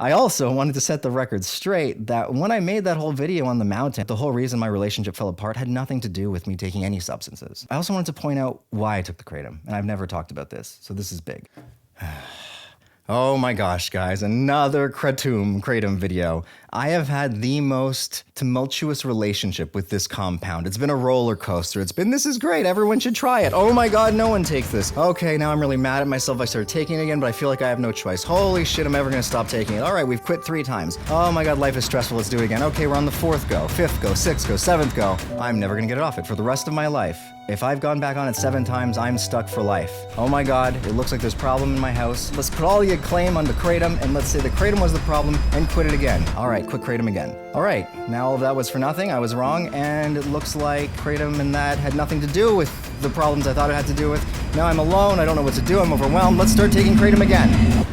I also wanted to set the record straight that when I made that whole video on the mountain, the whole reason my relationship fell apart had nothing to do with me taking any substances. I also wanted to point out why I took the kratom, and I've never talked about this, so this is big. Oh my gosh, guys, another kratom video. I have had the most tumultuous relationship with this compound. It's been a roller coaster. This is great, everyone should try it. Oh my god, no one takes this. Okay, now I'm really mad at myself. I started taking it again, but I feel like I have no choice. Holy shit, I'm never gonna stop taking it. All right, we've quit 3 times. Oh my god, life is stressful, let's do it again. Okay, we're on the 4th go, 5th go, 6th go, 7th go. I'm never gonna get it off it for the rest of my life. If I've gone back on it 7 times, I'm stuck for life. Oh my god, it looks like there's a problem in my house. Let's put all the acclaim on the kratom, and let's say the kratom was the problem, and quit it again. All right, quit kratom again. All right, now all of that was for nothing. I was wrong, and it looks like kratom and that had nothing to do with the problems I thought it had to do with. Now I'm alone, I don't know what to do, I'm overwhelmed. Let's start taking kratom again.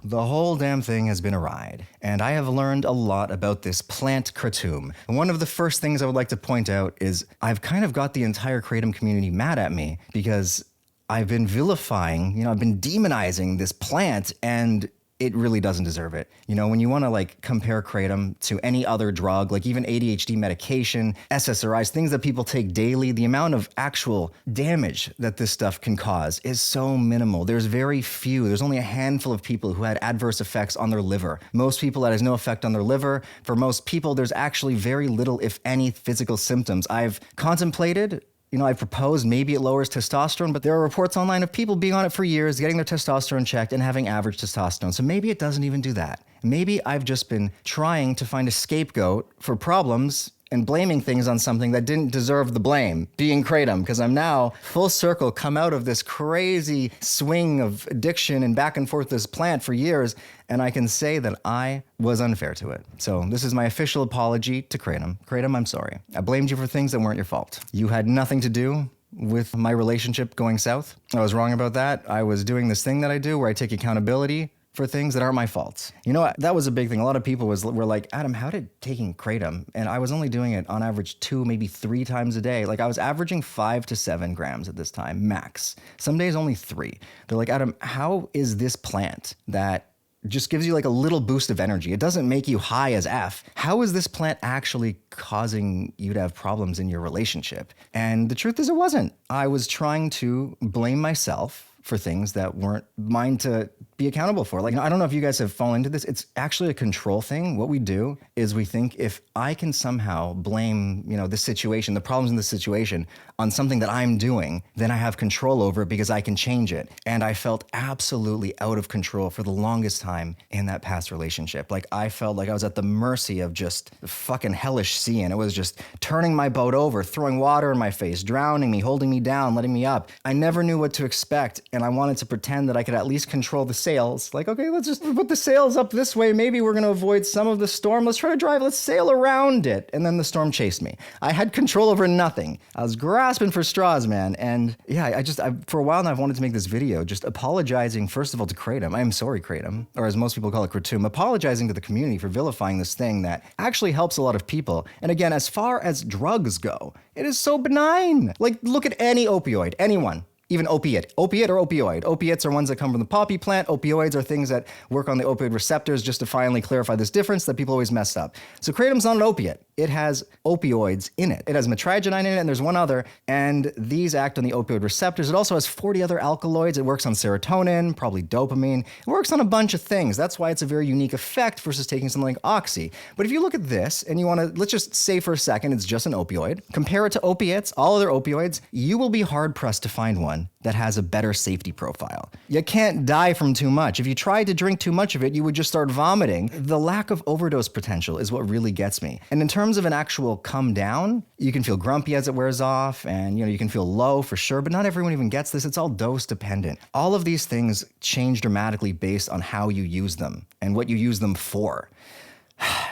The whole damn thing has been a ride, and I have learned a lot about this plant kratom. And one of the first things I would like to point out is I've kind of got the entire kratom community mad at me because I've been vilifying, I've been demonizing this plant, and it really doesn't deserve it. When you want to compare kratom to any other drug, like even ADHD medication, SSRIs, things that people take daily, the amount of actual damage that this stuff can cause is so minimal. There's only a handful of people who had adverse effects on their liver. Most people, that has no effect on their liver. For most people, there's actually very little, if any, physical symptoms. I've contemplated, I proposed maybe it lowers testosterone, but there are reports online of people being on it for years, getting their testosterone checked and having average testosterone. So maybe it doesn't even do that. Maybe I've just been trying to find a scapegoat for problems and blaming things on something that didn't deserve the blame, being kratom, because I'm now full circle, come out of this crazy swing of addiction and back and forth this plant for years, and I can say that I was unfair to it. So this is my official apology to kratom. Kratom, I'm sorry. I blamed you for things that weren't your fault. You had nothing to do with my relationship going south. I was wrong about that. I was doing this thing that I do where I take accountability for things that aren't my faults. That was a big thing. A lot of people were like, Adam, how did taking kratom? And I was only doing it on average 2, maybe 3 times a day. I was averaging 5 to 7 grams at this time, max. Some days only 3. They're like, Adam, how is this plant that just gives you a little boost of energy? It doesn't make you high as F. How is this plant actually causing you to have problems in your relationship? And the truth is it wasn't. I was trying to blame myself for things that weren't mine to be accountable for. I don't know if you guys have fallen into this. It's actually a control thing. What we do is we think if I can somehow blame, the situation, the problems in the situation on something that I'm doing, then I have control over it because I can change it. And I felt absolutely out of control for the longest time in that past relationship. I felt like I was at the mercy of just the fucking hellish sea, and it was just turning my boat over, throwing water in my face, drowning me, holding me down, letting me up. I never knew what to expect, and I wanted to pretend that I could at least control the sails. Okay, let's just put the sails up this way. Maybe we're going to avoid some of the storm. Let's try to drive. Let's sail around it. And then the storm chased me. I had control over nothing. I was grasping for straws, man. And yeah, for a while now, I've wanted to make this video just apologizing, first of all, to kratom. I am sorry, kratom, or as most people call it, kratom, apologizing to the community for vilifying this thing that actually helps a lot of people. And again, as far as drugs go, it is so benign. Look at any opioid, anyone. Even opiate or opioid. Opiates are ones that come from the poppy plant. Opioids are things that work on the opioid receptors, just to finally clarify this difference that people always mess up. So kratom's not an opiate. It has opioids in it. It has metriogenine in it, and there's one other, and these act on the opioid receptors. It also has 40 other alkaloids. It works on serotonin, probably dopamine. It works on a bunch of things. That's why it's a very unique effect versus taking something like Oxy. But if you look at this, and you want to, let's just say for a second, it's just an opioid. Compare it to opiates, all other opioids, you will be hard-pressed to find one that has a better safety profile. You can't die from too much. If you tried to drink too much of it, you would just start vomiting. The lack of overdose potential is what really gets me. And in terms of an actual come down, you can feel grumpy as it wears off, and you can feel low for sure, but not everyone even gets this. It's all dose dependent. All of these things change dramatically based on how you use them and what you use them for.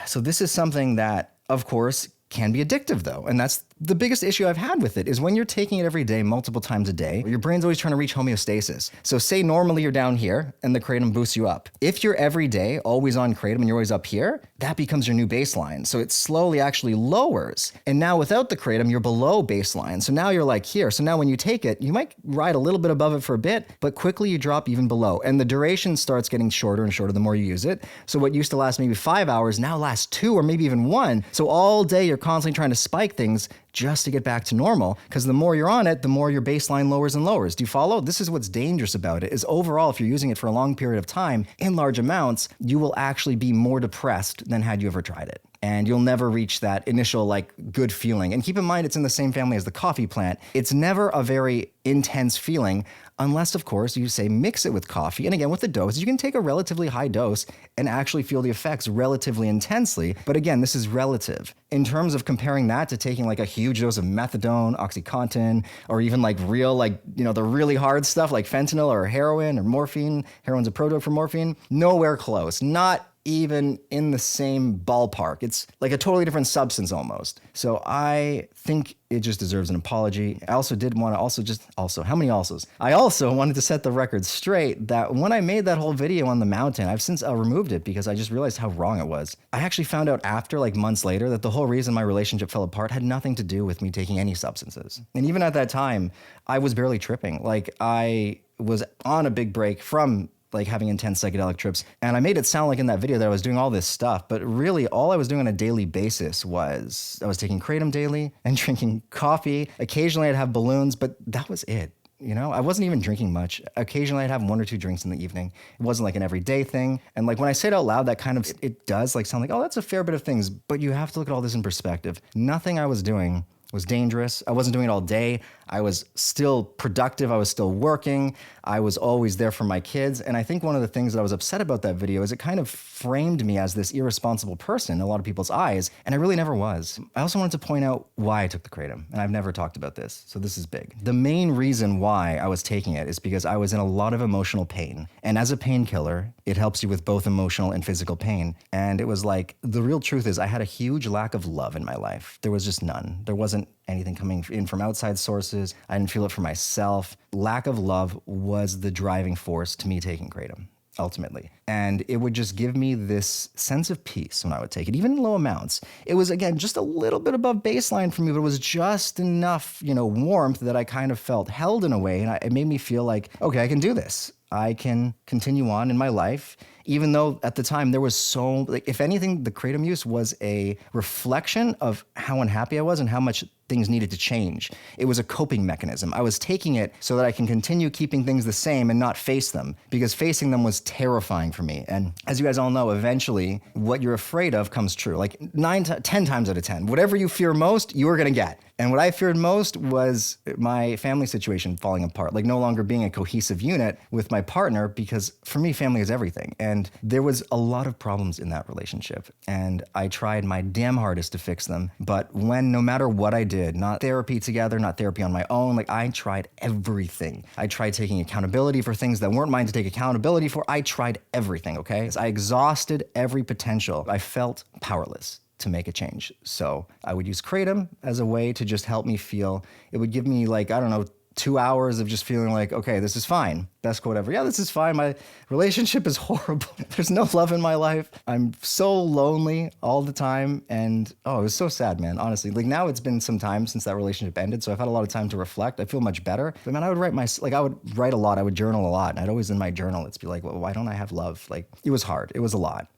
So this is something that, of course, can be addictive though, and that's the biggest issue I've had with it is when you're taking it every day, multiple times a day, your brain's always trying to reach homeostasis. So say normally you're down here and the kratom boosts you up. If you're every day always on kratom and you're always up here, that becomes your new baseline. So it slowly actually lowers. And now without the kratom, you're below baseline. So now you're like here. So now when you take it, you might ride a little bit above it for a bit, but quickly you drop even below. And the duration starts getting shorter and shorter the more you use it. So what used to last maybe 5 hours now lasts 2 or maybe even 1. So all day you're constantly trying to spike things just to get back to normal, because the more you're on it, the more your baseline lowers and lowers. Do you follow? This is what's dangerous about it, is overall, if you're using it for a long period of time in large amounts, you will actually be more depressed than had you ever tried it. And you'll never reach that initial like good feeling. And keep in mind, it's in the same family as the coffee plant. It's never a very intense feeling unless, of course, you say mix it with coffee. And again, with the dose, you can take a relatively high dose and actually feel the effects relatively intensely. But again, this is relative. In terms of comparing that to taking like a huge dose of methadone, OxyContin, or even like real, like, you know, the really hard stuff like fentanyl or heroin or morphine. Heroin's a prodrug for morphine. Nowhere close. Not even in the same ballpark. It's like a totally different substance almost. So I think it just deserves an apology. I also did want to how many alsos? I also wanted to set the record straight that when I made that whole video on the mountain, I've since removed it because I just realized how wrong it was. I actually found out after, like months later, that the whole reason my relationship fell apart had nothing to do with me taking any substances. And even at that time, I was barely tripping. Like I was on a big break from like having intense psychedelic trips. And I made it sound like in that video that I was doing all this stuff, but really all I was doing on a daily basis was I was taking kratom daily and drinking coffee. Occasionally I'd have balloons, but that was it. You know, I wasn't even drinking much. Occasionally I'd have 1 or 2 drinks in the evening. It wasn't like an everyday thing. And like when I say it out loud, that kind of, it does like sound like, oh, that's a fair bit of things, but you have to look at all this in perspective. Nothing I was doing was dangerous. I wasn't doing it all day. I was still productive. I was still working. I was always there for my kids. And I think one of the things that I was upset about that video is it kind of framed me as this irresponsible person in a lot of people's eyes. And I really never was. I also wanted to point out why I took the kratom. And I've never talked about this, so this is big. The main reason why I was taking it is because I was in a lot of emotional pain. And as a painkiller, it helps you with both emotional and physical pain. And it was like, the real truth is I had a huge lack of love in my life. There was just none. There wasn't anything coming in from outside sources. I didn't feel it for myself. Lack of love was the driving force to me taking kratom, ultimately. And it would just give me this sense of peace when I would take it, even in low amounts. It was, again, just a little bit above baseline for me, but it was just enough, you know, warmth that I kind of felt held in a way. And it made me feel like, okay, I can do this. I can continue on in my life, even though at the time there was so, like, if anything, the kratom use was a reflection of how unhappy I was and how much things needed to change. It was a coping mechanism. I was taking it so that I can continue keeping things the same and not face them, because facing them was terrifying for me. And as you guys all know, eventually what you're afraid of comes true. Like 10 times out of 10, whatever you fear most, you are gonna get. And what I feared most was my family situation falling apart, like no longer being a cohesive unit with my partner, because for me, family is everything. And there was a lot of problems in that relationship. And I tried my damn hardest to fix them. But when, no matter what I did, not therapy together, not therapy on my own, like I tried everything. I tried taking accountability for things that weren't mine to take accountability for. I tried everything, okay? I exhausted every potential. I felt powerless to make a change. So I would use kratom as a way to just help me feel. It would give me, like, I don't know, 2 hours of just feeling like, okay, this is fine. Best quote ever. Yeah, this is fine. My relationship is horrible. There's no love in my life. I'm so lonely all the time. And oh, it was so sad, man, honestly. Like now it's been some time since that relationship ended, so I've had a lot of time to reflect. I feel much better. But man, I would write a lot. I would journal a lot. And I'd always in my journal, it's be like, well, why don't I have love? Like it was hard. It was a lot.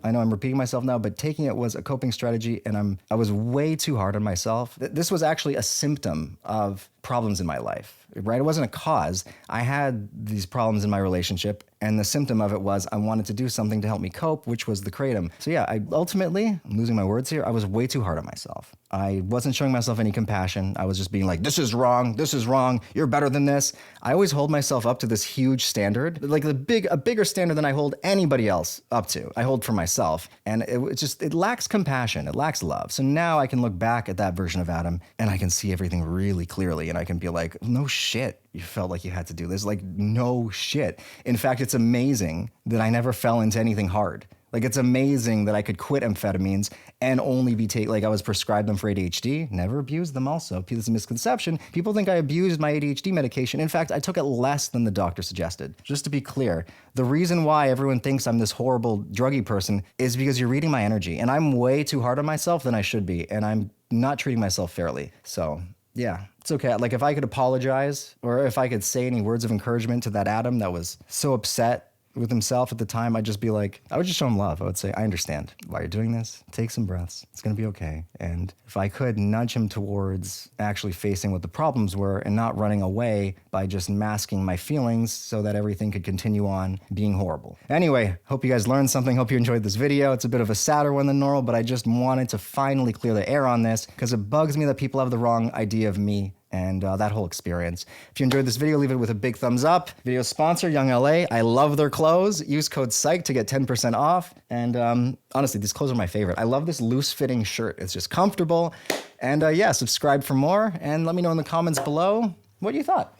I know I'm repeating myself now, but taking it was a coping strategy, and I was way too hard on myself. This was actually a symptom of problems in my life, right? It wasn't a cause. I had these problems in my relationship, and the symptom of it was I wanted to do something to help me cope, which was the kratom. So yeah, I'm losing my words here, I was way too hard on myself. I wasn't showing myself any compassion. I was just being like, this is wrong, you're better than this. I always hold myself up to this huge standard, like a bigger standard than I hold anybody else up to. I hold for myself, and it lacks compassion, it lacks love. So now I can look back at that version of Adam, and I can see everything really clearly, and I can be like, no shit, you felt like you had to do this. Like, no shit. In fact, it's amazing that I never fell into anything hard. Like, it's amazing that I could quit amphetamines and only be like, I was prescribed them for ADHD, never abused them also. This is a misconception. People think I abused my ADHD medication. In fact, I took it less than the doctor suggested. Just to be clear, the reason why everyone thinks I'm this horrible druggy person is because you're reading my energy, and I'm way too hard on myself than I should be, and I'm not treating myself fairly. So yeah, it's okay. Like, if I could apologize, or if I could say any words of encouragement to that Adam that was so upset with himself at the time, I'd just be like, I would just show him love. I would say, I understand why you're doing this. Take some breaths. It's going to be okay. And if I could nudge him towards actually facing what the problems were and not running away by just masking my feelings so that everything could continue on being horrible. Anyway, hope you guys learned something. Hope you enjoyed this video. It's a bit of a sadder one than normal, but I just wanted to finally clear the air on this because it bugs me that people have the wrong idea of me and that whole experience. If you enjoyed this video, leave it with a big thumbs up. Video sponsor, Young LA. I love their clothes. Use code PSYCH to get 10% off. And honestly, these clothes are my favorite. I love this loose-fitting shirt. It's just comfortable. And yeah, subscribe for more. And let me know in the comments below what you thought.